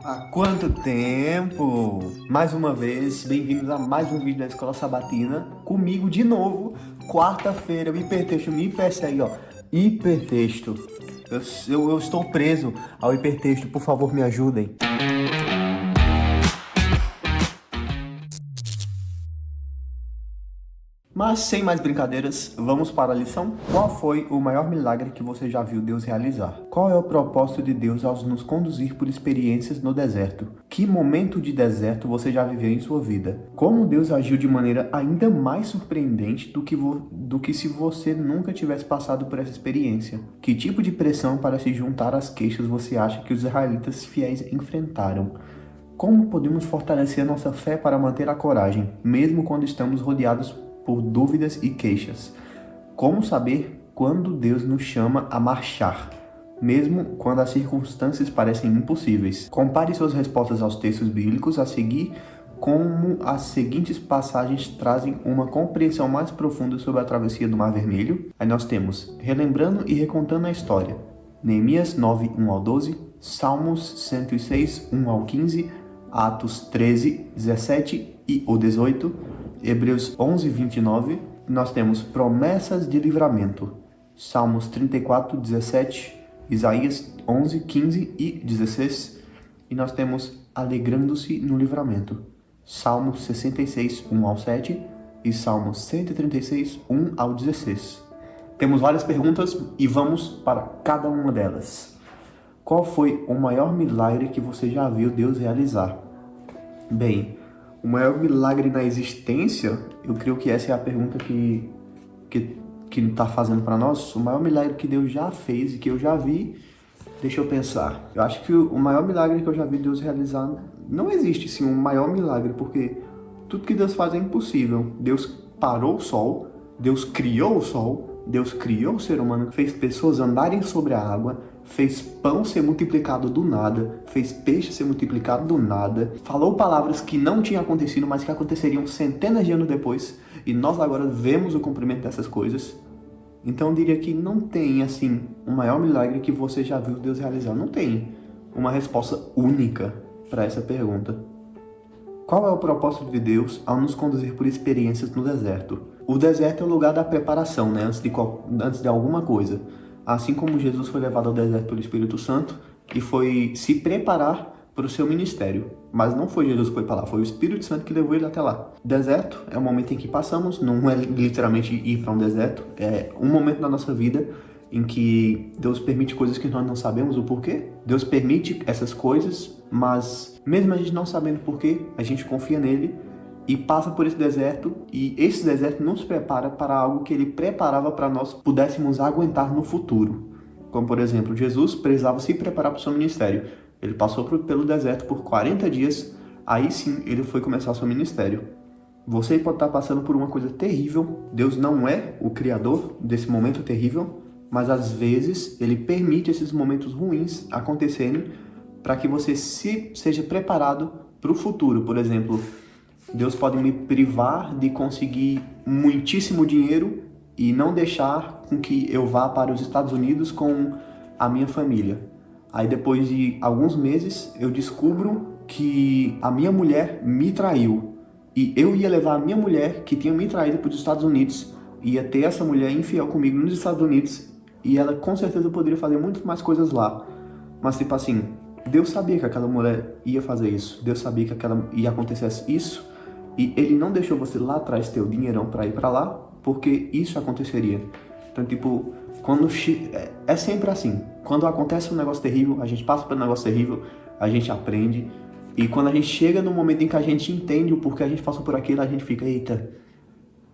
Há quanto tempo? Mais uma vez, bem-vindos a mais um vídeo da Escola Sabatina. Comigo de novo, quarta-feira, o hipertexto me persegue, ó. Hipertexto. Eu estou preso ao hipertexto, por favor, me ajudem. Mas sem mais brincadeiras, vamos para a lição. Qual foi o maior milagre que você já viu Deus realizar? Qual é o propósito de Deus ao nos conduzir por experiências no deserto? Que momento de deserto você já viveu em sua vida? Como Deus agiu de maneira ainda mais surpreendente do que se você nunca tivesse passado por essa experiência? Que tipo de pressão para se juntar às queixas você acha que os israelitas fiéis enfrentaram? Como podemos fortalecer nossa fé para manter a coragem, mesmo quando estamos rodeados por dúvidas e queixas? Como saber quando Deus nos chama a marchar, mesmo quando as circunstâncias parecem impossíveis? Compare suas respostas aos textos bíblicos a seguir, como as seguintes passagens trazem uma compreensão mais profunda sobre a travessia do Mar Vermelho. Aí nós temos relembrando e recontando a história. Neemias 9, 1 ao 12, Salmos 106, 1 ao 15, Atos 13, 17 e o 18, Hebreus 11, 29, nós temos promessas de livramento, Salmos 34, 17, Isaías 11, 15 e 16, e nós temos alegrando-se no livramento, Salmos 66, 1 ao 7 e Salmos 136, 1 ao 16. Temos várias perguntas e vamos para cada uma delas. Qual foi o maior milagre que você já viu Deus realizar? Bem, o maior milagre na existência, eu creio que essa é a pergunta que está fazendo para nós. O maior milagre que Deus já fez e que eu já vi, deixa eu pensar. Eu acho que o maior milagre que eu já vi Deus realizar, não existe sim um maior milagre, porque tudo que Deus faz é impossível. Deus parou o sol, Deus criou o sol, Deus criou o ser humano, fez pessoas andarem sobre a água, fez pão ser multiplicado do nada, fez peixe ser multiplicado do nada, falou palavras que não tinham acontecido, mas que aconteceriam centenas de anos depois, e nós agora vemos o cumprimento dessas coisas. Então eu diria que não tem, assim, um maior milagre que você já viu Deus realizar. Não tem uma resposta única para essa pergunta. Qual é o propósito de Deus ao nos conduzir por experiências no deserto? O deserto é o lugar da preparação, né? Antes de alguma coisa. Assim como Jesus foi levado ao deserto pelo Espírito Santo e foi se preparar para o seu ministério. Mas não foi Jesus que foi para lá, foi o Espírito Santo que levou ele até lá. Deserto é o momento em que passamos, não é literalmente ir para um deserto, é um momento da nossa vida em que Deus permite coisas que nós não sabemos o porquê. Deus permite essas coisas, mas mesmo a gente não sabendo o porquê, a gente confia nele e passa por esse deserto, e esse deserto nos prepara para algo que ele preparava para nós pudéssemos aguentar no futuro. Como, por exemplo, Jesus precisava se preparar para o seu ministério. Ele passou pelo deserto por 40 dias, aí sim ele foi começar o seu ministério. Você pode estar passando por uma coisa terrível. Deus não é o criador desse momento terrível, mas às vezes ele permite esses momentos ruins acontecerem para que você seja preparado para o futuro. Por exemplo, Deus pode me privar de conseguir muitíssimo dinheiro e não deixar com que eu vá para os Estados Unidos com a minha família. Aí depois de alguns meses eu descubro que a minha mulher me traiu. E eu ia levar a minha mulher, que tinha me traído, para os Estados Unidos, ia ter essa mulher infiel comigo nos Estados Unidos, e ela com certeza poderia fazer muito mais coisas lá. Mas tipo assim, Deus sabia que aquela mulher ia fazer isso, Deus sabia que ia acontecer isso, e Ele não deixou você lá atrás ter o dinheirão para ir para lá, porque isso aconteceria. Então tipo, é sempre assim, quando acontece um negócio terrível, a gente passa por um negócio terrível, a gente aprende, e quando a gente chega no momento em que a gente entende o porquê a gente passou por aquilo, a gente fica, eita,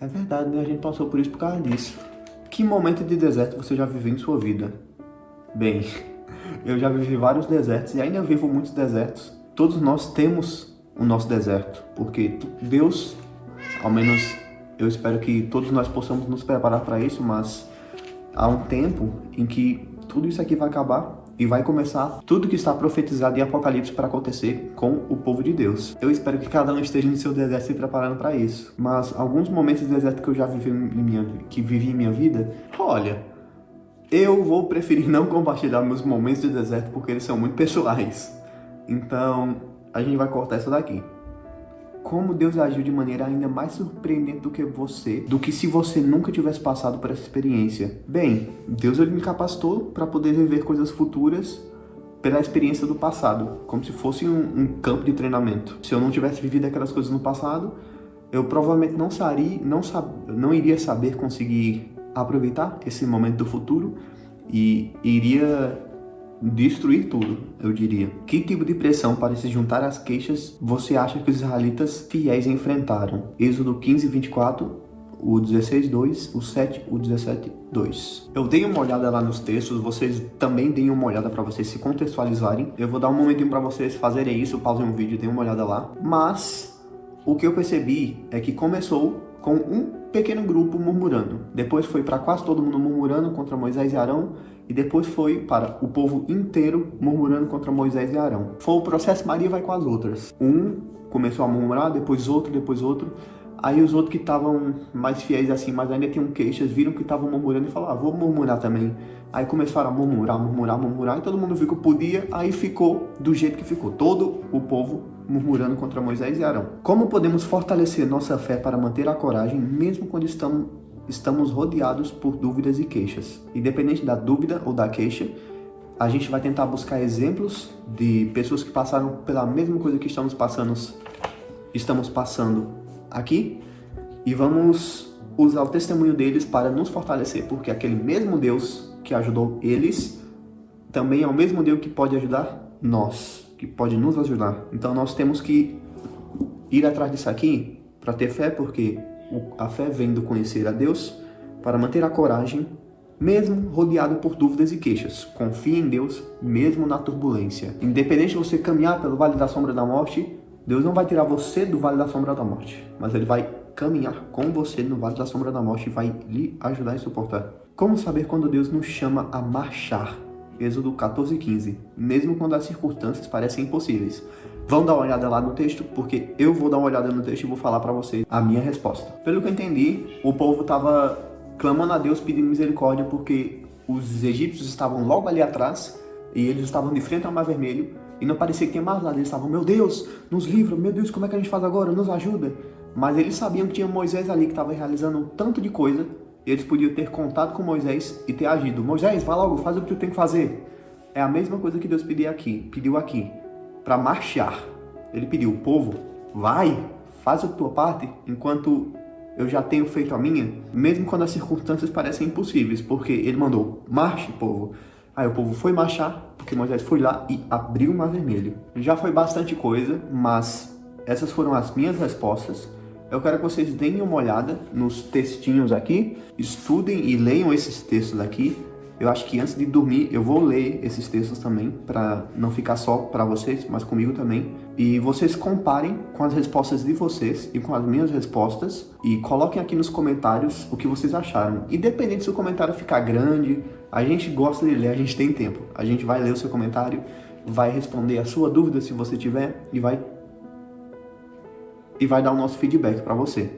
é verdade, né? A gente passou por isso por causa disso. Que momento de deserto você já viveu em sua vida? Bem, eu já vivi vários desertos e ainda vivo muitos desertos. Todos nós temos o nosso deserto, porque Deus, ao menos eu espero que todos nós possamos nos preparar para isso, mas há um tempo em que tudo isso aqui vai acabar e vai começar tudo que está profetizado em Apocalipse para acontecer com o povo de Deus. Eu espero que cada um esteja no seu deserto se preparando para isso. Mas alguns momentos de deserto que eu já vivi em minha vida, olha, eu vou preferir não compartilhar meus momentos de deserto porque eles são muito pessoais. Então, a gente vai cortar isso daqui. Como Deus agiu de maneira ainda mais surpreendente do que se você nunca tivesse passado por essa experiência. Bem, Deus ele me capacitou para poder viver coisas futuras pela experiência do passado, como se fosse um campo de treinamento. Se eu não tivesse vivido aquelas coisas no passado, eu provavelmente não iria saber conseguir aproveitar esse momento do futuro e iria destruir tudo, eu diria. Que tipo de pressão para se juntar às queixas você acha que os israelitas fiéis enfrentaram? Êxodo 15, 24, o 16, 2, o 7, o 17, 2. Eu dei uma olhada lá nos textos, vocês também deem uma olhada para vocês se contextualizarem. Eu vou dar um momentinho para vocês fazerem isso, pausem um vídeo e deem uma olhada lá. Mas o que eu percebi é que começou com um pequeno grupo murmurando. Depois foi para quase todo mundo murmurando contra Moisés e Arão. E depois foi para o povo inteiro murmurando contra Moisés e Arão. Foi o processo, Maria vai com as outras. Um começou a murmurar, depois outro, depois outro. Aí os outros que estavam mais fiéis assim, mas ainda tinham queixas, viram que estavam murmurando e falaram, vou murmurar também. Aí começaram a murmurar, e todo mundo viu que podia, aí ficou do jeito que ficou. Todo o povo murmurando contra Moisés e Arão. Como podemos fortalecer nossa fé para manter a coragem, mesmo quando estamos rodeados por dúvidas e queixas? Independente da dúvida ou da queixa, a gente vai tentar buscar exemplos de pessoas que passaram pela mesma coisa que estamos passando aqui, e vamos usar o testemunho deles para nos fortalecer, porque aquele mesmo Deus que ajudou eles também é o mesmo Deus que pode ajudar nós, que pode nos ajudar. Então nós temos que ir atrás disso aqui para ter fé, porque a fé vem do conhecer a Deus, para manter a coragem, mesmo rodeado por dúvidas e queixas. Confie em Deus, mesmo na turbulência. Independente de você caminhar pelo vale da sombra da morte, Deus não vai tirar você do vale da sombra da morte, mas Ele vai caminhar com você no vale da sombra da morte e vai lhe ajudar a suportar. Como saber quando Deus nos chama a marchar? Êxodo 14, 15. Mesmo quando as circunstâncias parecem impossíveis. Vão dar uma olhada lá no texto, porque eu vou dar uma olhada no texto e vou falar para vocês a minha resposta. Pelo que eu entendi, o povo estava clamando a Deus, pedindo misericórdia, porque os egípcios estavam logo ali atrás e eles estavam de frente ao Mar Vermelho e não parecia que tinha mais nada. Eles estavam, meu Deus, nos livra, meu Deus, como é que a gente faz agora? Nos ajuda. Mas eles sabiam que tinha Moisés ali que estava realizando um tanto de coisa e eles podiam ter contado com Moisés e ter agido. Moisés, vai logo, faz o que tu tem que fazer. É a mesma coisa que Deus pediu aqui, para marchar. Ele pediu, o povo, vai, faz a tua parte, enquanto eu já tenho feito a minha, mesmo quando as circunstâncias parecem impossíveis, porque ele mandou, marche, povo. Aí o povo foi marchar, porque Moisés foi lá e abriu o Mar Vermelho. Já foi bastante coisa, mas essas foram as minhas respostas. Eu quero que vocês deem uma olhada nos textinhos aqui, estudem e leiam esses textos aqui. Eu acho que antes de dormir eu vou ler esses textos também, para não ficar só para vocês, mas comigo também. E vocês comparem com as respostas de vocês e com as minhas respostas e coloquem aqui nos comentários o que vocês acharam. Independente se o comentário ficar grande, a gente gosta de ler, a gente tem tempo. A gente vai ler o seu comentário, vai responder a sua dúvida se você tiver e vai dar o nosso feedback para você.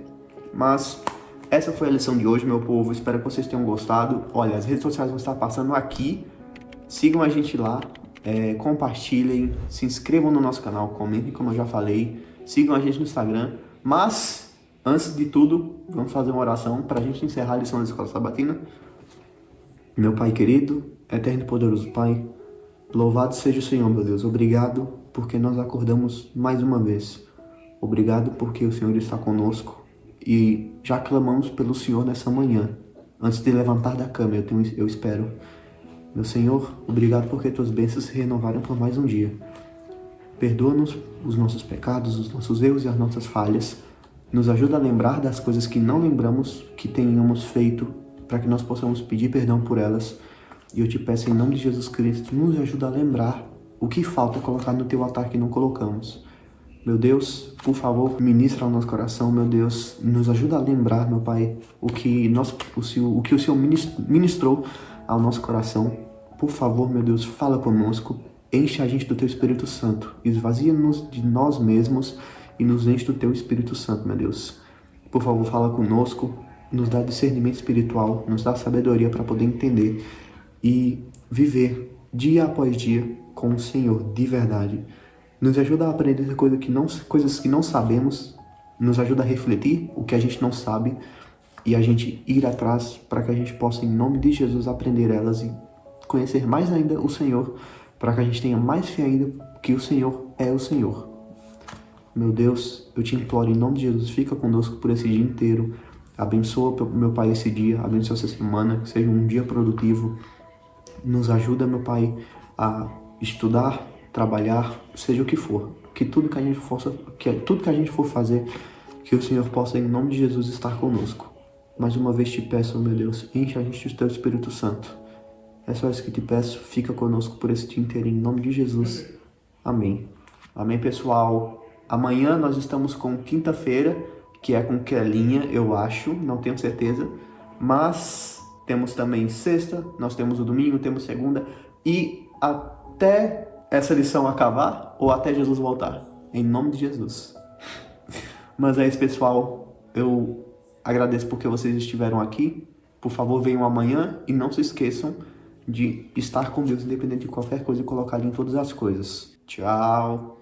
Mas essa foi a lição de hoje, meu povo. Espero que vocês tenham gostado. Olha, as redes sociais vão estar passando aqui. Sigam a gente lá, compartilhem, se inscrevam no nosso canal, comentem como eu já falei. Sigam a gente no Instagram. Mas, antes de tudo, vamos fazer uma oração para a gente encerrar a lição da Escola Sabatina. Meu Pai querido, eterno e poderoso Pai, louvado seja o Senhor, meu Deus. Obrigado porque nós acordamos mais uma vez. Obrigado porque o Senhor está conosco e já clamamos pelo Senhor nessa manhã. Antes de levantar da cama, eu espero. Meu Senhor, obrigado porque tuas bênçãos se renovaram por mais um dia. Perdoa-nos os nossos pecados, os nossos erros e as nossas falhas. Nos ajuda a lembrar das coisas que não lembramos que tenhamos feito, para que nós possamos pedir perdão por elas. E eu te peço em nome de Jesus Cristo, nos ajuda a lembrar o que falta colocar no teu altar que não colocamos. Meu Deus, por favor, ministra ao nosso coração, meu Deus, nos ajuda a lembrar, meu Pai, o que o Senhor ministrou ao nosso coração. Por favor, meu Deus, fala conosco, enche a gente do Teu Espírito Santo, esvazia-nos de nós mesmos e nos enche do Teu Espírito Santo, meu Deus. Por favor, fala conosco, nos dá discernimento espiritual, nos dá sabedoria para poder entender e viver dia após dia com o Senhor de verdade. Nos ajuda a aprender coisas que não sabemos, nos ajuda a refletir o que a gente não sabe e a gente ir atrás para que a gente possa, em nome de Jesus, aprender elas e conhecer mais ainda o Senhor, para que a gente tenha mais fé ainda que o Senhor é o Senhor. Meu Deus, eu te imploro em nome de Jesus, fica conosco por esse dia inteiro. Abençoa, meu Pai, esse dia, abençoa essa semana, que seja um dia produtivo. Nos ajuda, meu Pai, a estudar, trabalhar, seja o que for. Que tudo que a gente for fazer, que o Senhor possa, em nome de Jesus, estar conosco. Mais uma vez te peço, meu Deus, enche a gente do Teu Espírito Santo. É só isso que te peço, fica conosco por esse dia inteiro, em nome de Jesus. Amém. Amém, pessoal. Amanhã nós estamos com quinta-feira, que é com Kelinha, eu acho, não tenho certeza. Mas temos também sexta, nós temos o domingo, temos segunda. E até essa lição acabar, ou até Jesus voltar. Em nome de Jesus. Mas é isso, pessoal. Eu agradeço porque vocês estiveram aqui. Por favor, venham amanhã e não se esqueçam de estar com Deus, independente de qualquer coisa, e colocar em todas as coisas. Tchau!